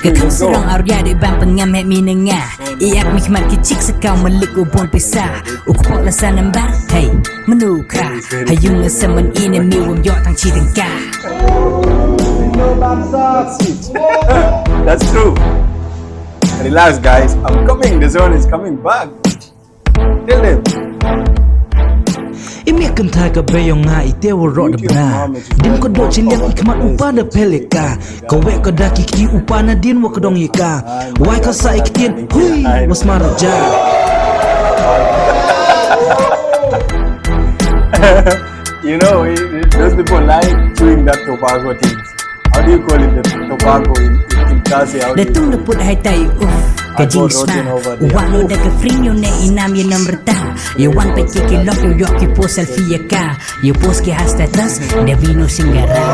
Kakang serang arya di bang pengamet minengah. Iyak mikmat kicik sekau melik ubon pisah. Ukupok lasa nambar, hey, menukra. Hayung ngesemen ini miwum yok tang citengka. That's true. Relax guys, I'm coming, the zone is coming back. Tell them. Imi akan taga beyong nga itewa ro da bna. Dim ko do chiliak ikmat upa da peleka. Kowe ko da kiki upa na din wa kodong yika. Wai ka sa ikitin hui was maraja. You know, those people like chewing that tobacco things. How do you call it, the tobacco in Khasi? Datung daput hai tai Kajing sma Uwang lo da ka free nyo na inam yun ang berta Yawan pa kikilok yo yok ki po selfie ya ka Yo post ki hashtag tas Davino Singgara